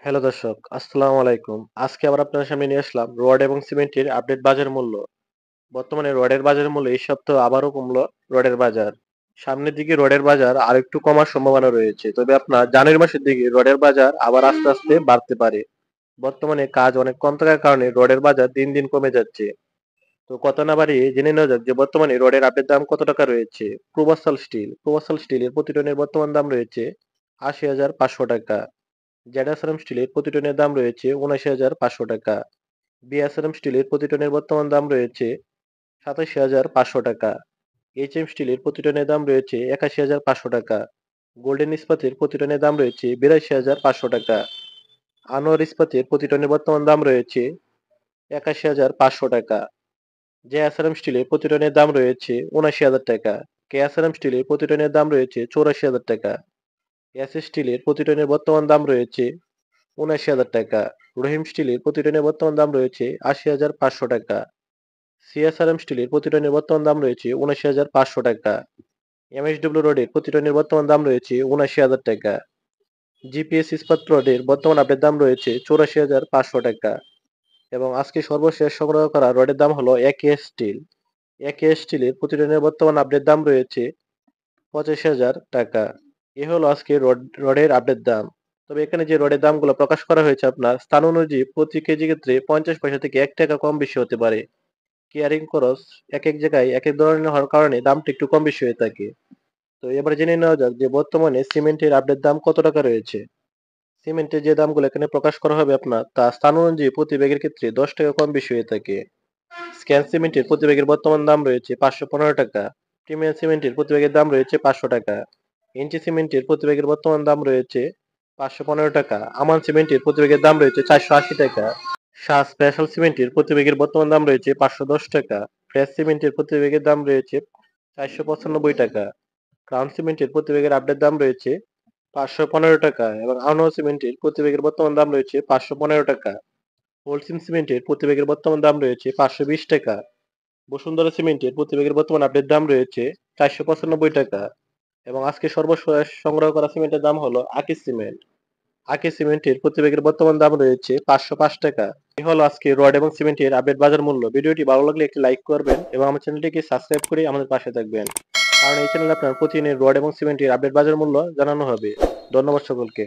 Hello দর্শক, আসসালামু আলাইকুম। আজকে আবার আপনাদের সামনে নিয়ে আসলাম রড এবং সিমেন্টের আপডেট বাজার মূল্য। বর্তমানে রডের বাজারের মূল্য এই সপ্তাহ আবারও কমলো রডের বাজার। সামনের দিকে রডের বাজার আরেকটু কমার সম্ভাবনা রয়েছে। তবে আপনার জানুয়ারি মাসের দিকে রডের বাজার আবার আস্তে আস্তে বাড়তে পারে। বর্তমানে কাজ অনেক কম থাকার কারণে রডের বাজার দিন দিন কমে যাচ্ছে। তো কথা না বাড়িয়ে জেনে নেওয়া যাক যে বর্তমানে রডের আপডেট দাম কত টাকা রয়েছে। প্রোভাসাল স্টিলের প্রতি টনের বর্তমান দাম রয়েছে ৮০,৫০০ টাকা। জ্যাডাসালাম স্টিলের প্রতি টনের দাম রয়েছে ৭৯,৫০০ টাকা। বিএসআরএম স্টিলের প্রতি টনের বর্তমান দাম রয়েছে ৮৭,৫০০ টাকা। এইচএম স্টিলের প্রতি টনের দাম রয়েছে ৮১,৫০০ টাকা। গোল্ডেন ইস্পাতের প্রতি টনের দাম রয়েছে ৮২,৫০০ টাকা। আনোয়ার ইস্পাতের প্রতি টনের বর্তমান দাম রয়েছে ৮১,৫০০ টাকা। জেএসআরএম স্টিলের প্রতি টনের দাম রয়েছে ৭৯,০০০ টাকা। কেএসআরএম স্টিলের প্রতি টনের দাম রয়েছে ৮৪,০০০ টাকা। এস স্টিলের প্রতি টনের বর্তমান দাম রয়েছে ৭৯,০০০ টাকা। রহিম স্টিলের প্রতি টনের বর্তমান দাম রয়েছে ৮০,৫০০ টাকা। সিএসআরএম স্টিলের প্রতি টনের বর্তমান দাম রয়েছে ৭৯,৫০০ টাকা। এমএসডব্লিউ রডের প্রতি টনের বর্তমান দাম রয়েছে ৭৯,০০০ টাকা। জিপিএস ইস্পাত রডের বর্তমান আপডেট দাম রয়েছে ৮৪,৫০০ টাকা। এবং আজকে সর্বশেষ সংগ্রহ করা রডের দাম হলো একে স্টিল। একে স্টিলের প্রতি টনের বর্তমান আপডেট দাম রয়েছে ৮৫,০০০ টাকা। এ হলো আজকে রডের আপডেট দাম। তবে এখানে যে রডের দামগুলো প্রকাশ করা হয়েছে আপনার স্থান অনুযায়ী প্রতি কেজি ক্ষেত্রে ৫০ পয়সা থেকে ১ টাকা কম বেশি হতে পারে। কেয়ারিং খরচ এক এক জায়গায় এক এক ধরনের হওয়ার কারণে দামটা একটু কম বেশি হয়ে থাকে। তো এবার জেনে নেওয়া যাক যে বর্তমানে সিমেন্টের আপডেট দাম কত টাকা রয়েছে। সিমেন্টের যে দামগুলো এখানে প্রকাশ করা হবে আপনার তা স্থান অনুযায়ী প্রতি ব্যাগের ক্ষেত্রে ১০ টাকা কম বেশি হয়ে থাকে। স্ক্যান সিমেন্টের প্রতি ব্যাগের বর্তমান দাম রয়েছে ৫১৫ টাকা। প্রিমিয়াম সিমেন্টের প্রতি ব্যাগের দাম রয়েছে ৫০০ টাকা। এনটি সিমেন্টের প্রতি ব্যাগের বর্তমান দাম রয়েছে ৫১৫ টাকা। আমান সিমেন্টের প্রতি ব্যাগের দাম রয়েছে ৪৮০ টাকা। শাহ স্পেশাল সিমেন্টের প্রতি ব্যাগের বর্তমান দাম রয়েছে ৫১০ টাকা। ফ্রেশ সিমেন্টের প্রতি ব্যাগের দাম রয়েছে ৪৯৫ টাকা। ক্রাউন সিমেন্টের প্রতি ব্যাগের আপডেট দাম রয়েছে ৫১৫ টাকা এবং আনোয়া সিমেন্টের প্রতি ব্যাগের বর্তমান দাম রয়েছে ৫১৫ টাকা। হোলসিম সিমেন্টের প্রতি ব্যাগের বর্তমান দাম রয়েছে ৫২০ টাকা। বসুন্ধরা সিমেন্টের প্রতি ব্যাগের বর্তমান আপডেট দাম রয়েছে ৪৯৫ টাকা। এবং আজকে সর্বশেষ সংগ্রহ করা সিমেন্টের দাম হলো আকি সিমেন্ট। আকি সিমেন্টের প্রতি ব্যাগের বর্তমান দাম রয়েছে ৫০৫ টাকা। এই হলো আজকে রড এবং সিমেন্টের আপডেট বাজার মূল্য। ভিডিওটি ভালো লাগলে একটি লাইক করবেন এবং আমার চ্যানেলটিকে সাবস্ক্রাইব করে আমাদের পাশে থাকবেন, কারণ এই চ্যানেলে আপনার প্রতিদিনের রড এবং সিমেন্টের আপডেট বাজার মূল্য জানানো হবে। ধন্যবাদ সকলকে।